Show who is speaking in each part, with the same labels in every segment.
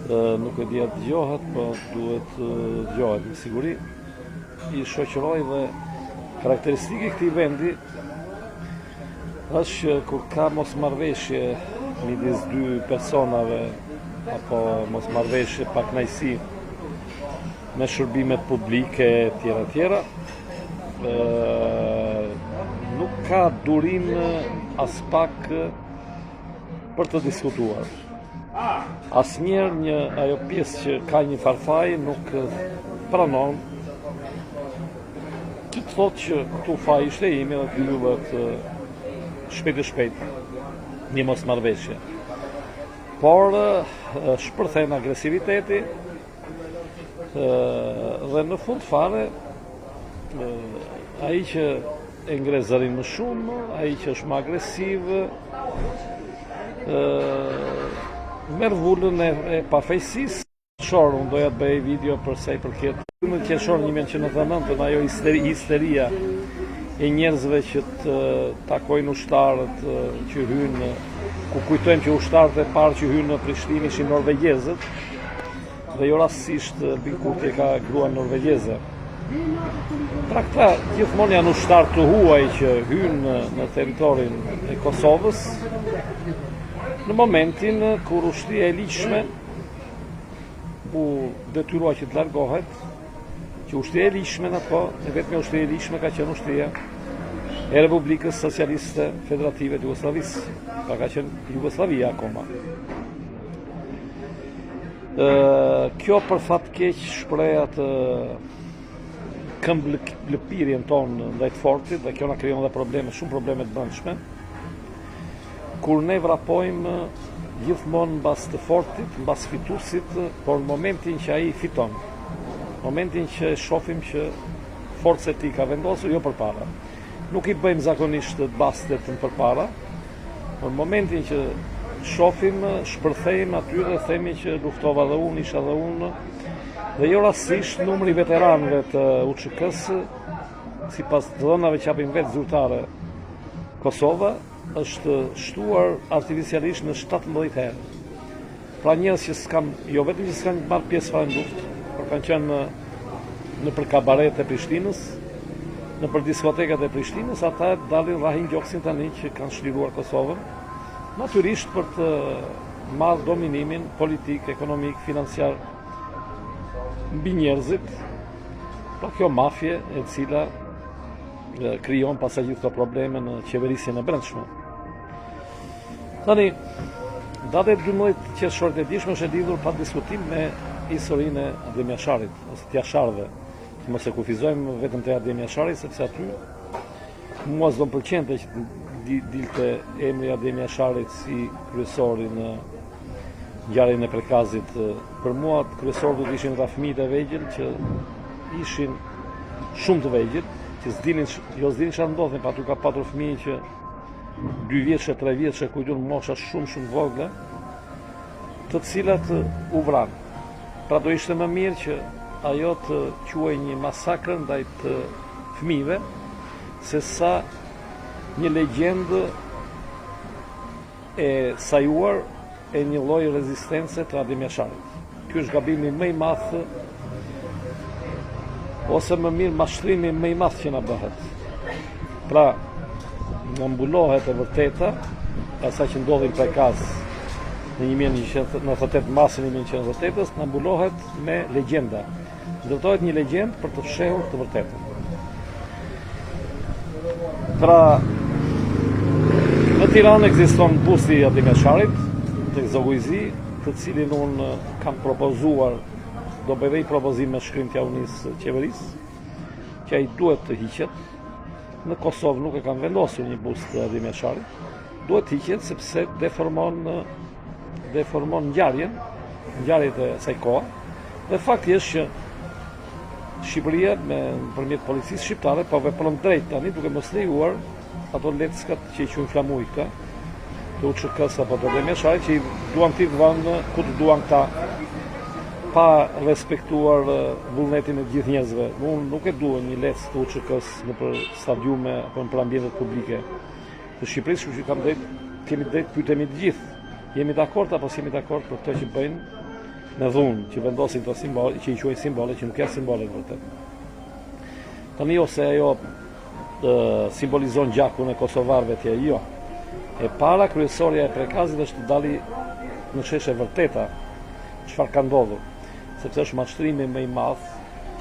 Speaker 1: nuk e dia dëgjohet, po duhet dëgjohet me siguri. I shoqëroj dhe karakteristike e këtij vendi është që kur ka mosmarrveshje midis dy personave apo mosmarrveshje pa kënaqësi me shërbimet publike tjera, nuk ka durim as pak për të diskutuar. Asnjëherë ajo pjesë që ka një farfaj nuk pranon që të thotë që këtu faji ishte imi dhe të mbyllet shpejt një mosmarrveshje. Por shpërthen agresiviteti dhe në fund fare ai që e ngre zërin më shumë, ai që është më agresiv, merr vullën e pafejësisë. Unë doja të bëj video për sa i përket në qershor 1999, ajo histeria e njerëzve që të takojnë ushtarët që hynë, ku kujtojmë që ushtarët e parë që hynë në Prishtinë ishin norvegjezët, dhe jo rastësisht Kurti ka gruan norvegjeze. Pra këta gjithmonë janë ushtarë të huaj që hynë në territorin e Kosovës, në momentin kur ushtria e ligjshme u detyrua që të largohet, që ushtria e ligjshme e vetme ushtria e ligjshme ka qenë ushtria e Republikës Socialiste Federative të Jugosllavisë, pra ka qenë Jugosllavia akoma. Kjo për fat keq shpreh atë këmbëlqirjen tonë ndaj të fortit, dhe kjo na krijon edhe probleme, shumë probleme të brendshme, kur ne vrapojmë gjithmonë mbas të fortit, mbas fituesit, por në momentin që ai fiton, momentin që shohim që forca e tij ka vendosur, jo përpara. Nuk i bëjmë zakonisht të bastet në përpara, por në momentin që shohim, shpërthejmë aty dhe themi që luftova dhe unë, isha dhe unë, dhe jo rastësisht numri i veteranëve të UÇK-s, sipas dhënave që japin vetë zyrtare Kosova, është shtuar artificialisht në 17 herë. Pra njerëz që jo vetëm që s'kan marrë pjesë fare në luftë, por kanë qenë në për kabaret e Prishtinës, në për diskotekat e Prishtinës, ata dalin rrahin gjoksin tani që kanë shliruar Kosovën, natyrisht për të marrë dominimin politik, ekonomik, financiar mbi njerëzit, pra kjo mafje e cila krijon pasaj gjithë këto probleme në qeverisjen e brendshme. Tani, data e 12 qershorit e dishme është e lidhur pa diskutim me historinë e Adem Jasharit, ose të Jasharëve. Mos e kufizojmë vetëm te Adem Jashari, sepse aty mua s'do më pëlqente që dilte emri Adem Jasharit si kryesori në ngjarjen e Prekazit. Për mua kryesorët do të ishin fëmijët e vegjël që ishin shumë të vegjël, që s'dinin çfarë ndodhte, pa aty ka patur fëmijë që 2 vjeçë, 3 vjeçë, kujtun mosha shumë vogla, të cilat u vranë. Pra do ishte më mirë që ajo të quhej një masakër ndaj të fëmijëve, se sa një legjendë e sajuar e një lloj rezistence të Adem Jasharit. Ky është gabimi më i madh, ose më mirë mashtrimi më i madh që na bëhet. Pra, nga mbulohet e vërteta, asaj që ndodhi në Prekaz në 1998, masën e 1998-s, nga mbulohet me legjenda. Ndërtohet një legjend për të fshehur të vërtetën. Pra, në Tiranë ekziston busti i Adem Jasharit, tek Zogujzi, të cilin unë kam propozuar, do bëj dhe i propozim me shkrimtja unisë qeverisë, që ai duhet të hiqet. Në Kosovë nuk e kanë vendosur një bust të Adem Jasharit, duhet hiqet sepse deformon ngjarjet e asaj kohe. Dhe fakti është që Shqipëria nëpërmjet policisë shqiptare po vepron drejt tani duke mos lejuar ato leckat që i quajnë flamujka të UÇK-s apo të Adem Jasharit, që i duan t'i vënë ku të duan këta, pa respektuar vullnetin e gjithë njerëzve. Unë nuk e dua një lec të UÇK-s nëpër stadiume apo nëpër ambientet publike të Shqipërisë, kështu që kemi drejt pyetemi të gjithë, jemi dakord apo s'jemi dakord për këtë që bëjnë me dhunë që vendosin të simbole, që i quajnë simbole, që nuk janë simbole në vërtet. Tani ose ajo simbolizon gjakun e kosovarëve tje, jo. E para kryesorja e prekazit është të dali në sheshe vërteta çfarë ka ndodhur, sepse është mashtrimi më i madh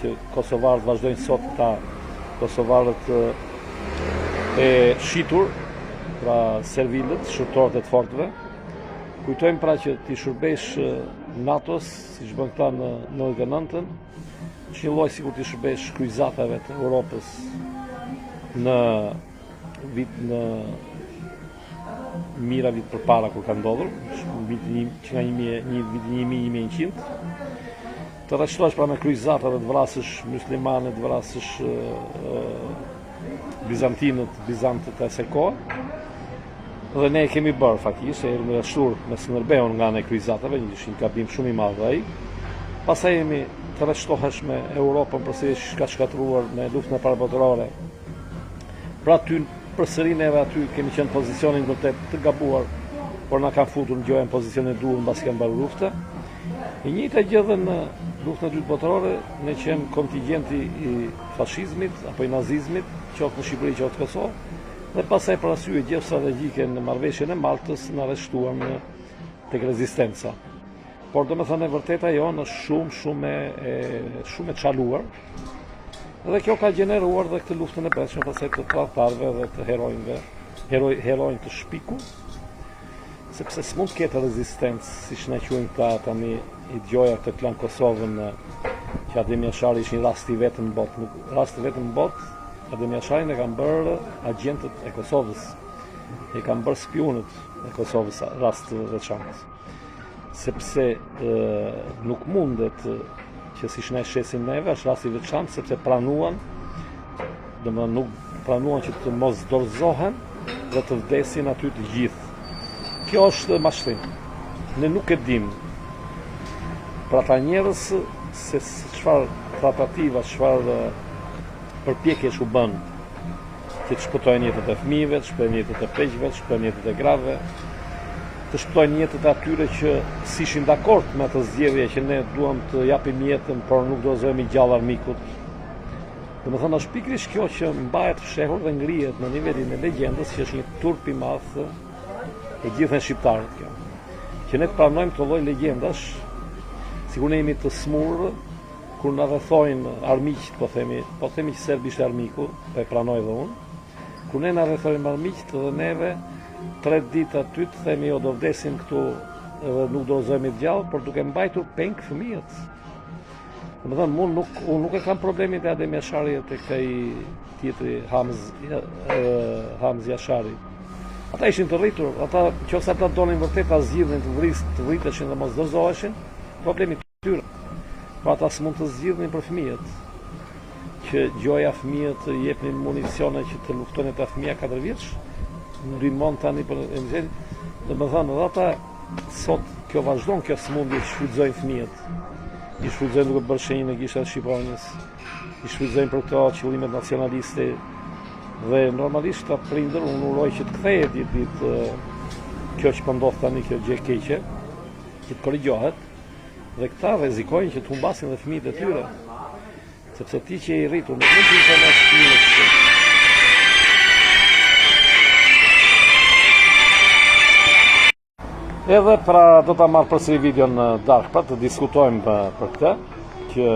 Speaker 1: që kosovarët vazhdojnë sot ta kosovarët e shitur, pra servilët, shërtorët e të fortëve. Kujtojmë pra që ti shërbesh NATO-s, si që bën këta në 99-ën, që një lloj sikur ti shërbesh kryqëzatave të Europës në mira vit përpara kur ka ndodhur, që nga 1100, të rreshtohesh pra me kryqëzata dhe të vrasësh muslimanët, të vrasësh bizantët e asaj kohe. Dhe ne e kemi bërë faktikisht, e jemi rreshtuar me Skënderbeun nga ne kryqëzatave, një gabim shumë i madh ai. Pastaj jemi të rreshtohesh me Europën përsëri ka shkatruar me luftën e parë botërore. Pra ty përsëri neve aty kemi qenë pozicionin vërtet të gabuar, por na kanë futur në gjojën pozicionin e duhur mbas kanë mbarur lufta. E njëjta gjë edhe në luftën e dytë botërore, ne qenë kontingjenti i fashizmit apo i nazizmit, qoftë në Shqipëri, qoftë në Kosovë, dhe pasaj për arsye gjë strategjike në marrëveshjen e Maltës në arrestuam tek rezistenca. Por domethënë e vërteta jonë është shumë e çaluar. Dhe kjo ka gjeneruar dhe këtë luftën e brendshme pasaj të tradhtarëve dhe të heronjë të shpiku, sepse s'mund të ketë rezistencë, siç ne quajmë këta tani i dëgjoja këtë klan Kosovën që Adem Jashari ishin rasti vetëm në botë, Adem Jasharin e kanë bërë agjentët e Kosovës, e kanë bërë spionët e Kosovës rast të veçantë. Sepse nuk mundet që si ne shesim neve, është rasti veçantë sepse pranuan, nuk pranuan që të mos dorëzohen dhe të vdesin aty të gjithë. Kjo është mashtrim. Ne nuk e dim për ata njerëz se çfarë tratativa, çfarë përpjekjesh u bën që të shpëtojnë jetët e fëmijëve, të shpëtojnë jetët e pleqëve, të shpëtojnë jetët e grave, të shpëtojnë jetët e atyre që si ishin dakord me atë zgjedhje që ne duam të japim jetën, por nuk dorëzohemi gjallë armikut. Domethënë është pikërisht kjo që mbahet fshehur dhe ngrihet në nivelin e legjendës që është një turp i madh e gjithë shqiptarët kjo. Që ne të pranojmë këtë lloj legjendash, sikur ne jemi të smurë kur na rrethojnë armiqt, po themi që Serbi ishte armiku, po e pranoj dhe unë. Kur ne na rrethojnë armiqt dhe neve 3 ditë aty të themi jo do vdesim këtu edhe nuk do zohemi të gjallë, por duke mbajtur peng fëmijët. Domethënë unë nuk e kam problemin te Adem Jashari e tek ai tjetri Hamz Jashari. Ata ishin të rritur, nëse ata donin vërtet ta zgjidhin të vriteshin dhe mos dorëzoheshin, problemi i tyre. Po ata s'mund të zgjidhin për fëmijët. Që gjoja fëmijët të jepnin municione që të luftonin ata fëmija 4 vjeç, ndihmon tani për emzin, domethënë edhe ata sot kjo vazhdon, kjo smundje që shfrytëzojnë fëmijët. I shfrytëzojnë duke bërë shenjën e gishtat shqiponjës, i shfrytëzojnë për këto qëllimet nacionaliste dhe normalisht ta prindër unë uroj që të kthehet ditë kjo që po ndodh tani, kjo gjë e keqe, që të korrigjohet dhe këta rrezikojnë që të humbasin dhe fëmijët e tyre. Sepse ti që je i rritur nuk mund të informosh fëmijët. Edhe pra do ta marr përsëri videon në darkë pra të diskutojmë për këtë, që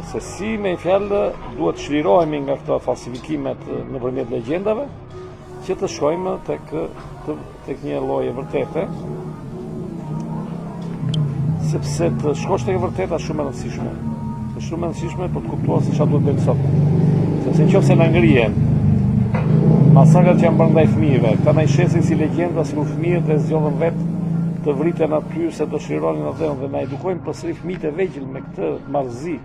Speaker 1: se si me një fjalë duhet çlirohemi nga këto falsifikimet nëpërmjet legjendave, që të shkojmë tek një lloj e vërtetë. Sepse të shkosh tek e vërteta është shumë e rëndësishme. Është shumë e rëndësishme për të kuptuar se çfarë duhet bëjmë sot. Sepse nëse na ngrihen masakrat që janë bërë ndaj fëmijëve, këta na i shesin si legjenda, sikur fëmijët e zgjodhen vetë të vriten aty se do shlironin atë dhe na edukojnë përsëri fëmijët e vegjël me këtë marrëzi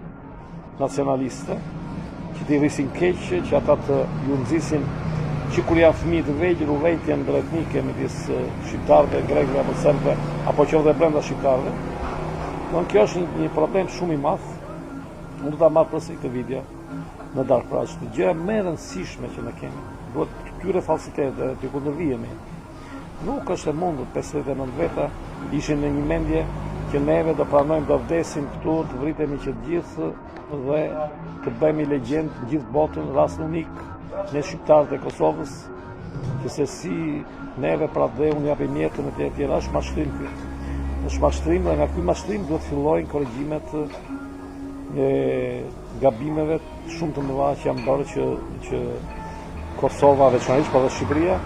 Speaker 1: nacionaliste, që t'i rrisin keq, që ata të ju nxisin që kur janë fëmijë të vegjël urrëtitjen etnike midis shqiptarëve, grekëve apo serbëve, apo qoftë brenda shqiptarëve. Kjo është një problem shumë i madh. Unë do ta marr përsëri këtë video në darkë pra, është gjëja më e rëndësishme që ne kemi. Duhet këtyre falsitetet të kundërvihemi. Nuk është e mundur, 59 veta ishin në një mendje që neve do pranojmë do vdesim këtu, të vritemi që të gjithë dhe të bëhemi legjend në gjithë botën, rast unik ne shqiptarët e Kosovës, që se si neve pra dhe unë japim jetën e tjera, është mashtrim ky. Është mashtrim dhe nga ky mashtrim duhet fillojnë korrigjimet e gabimeve shumë të mëdha që janë bërë që Kosova veçanërisht, por dhe Shqipëria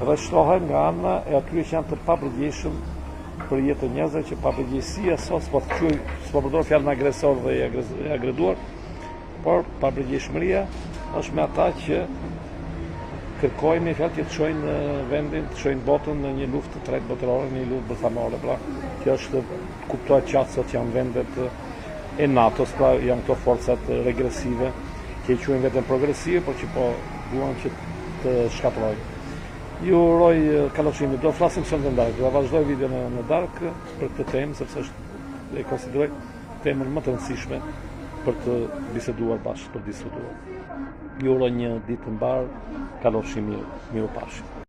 Speaker 1: rreshtohen nga ana e atyre që janë të papërgjegjshëm për jetën e njerëzve, që papërgjegjësia sot s'po përdor fjalën agresor dhe i agreduar, por papërgjegjshmëria është me ata që kërkojnë fjalë që të çojnë vendin, të çojnë botën në një luftë të tretë botërore, në një luftë bërthamore, pra që është kuptohet qartë sot janë vendet e NATO-s, pra janë këto forcat regresive që i quajnë vetëm progresive, por që po duan që të shkatërrojnë. Ju uroj kaloshimi, do flasim sot në darkë, do vazhdoj videon në darkë për këtë temë, sepse është e konsideroj temën më të rëndësishme për të biseduar bashkë, për diskutuar. Ju uroj një ditë të mbarë, kaloshimi, mirupafshim.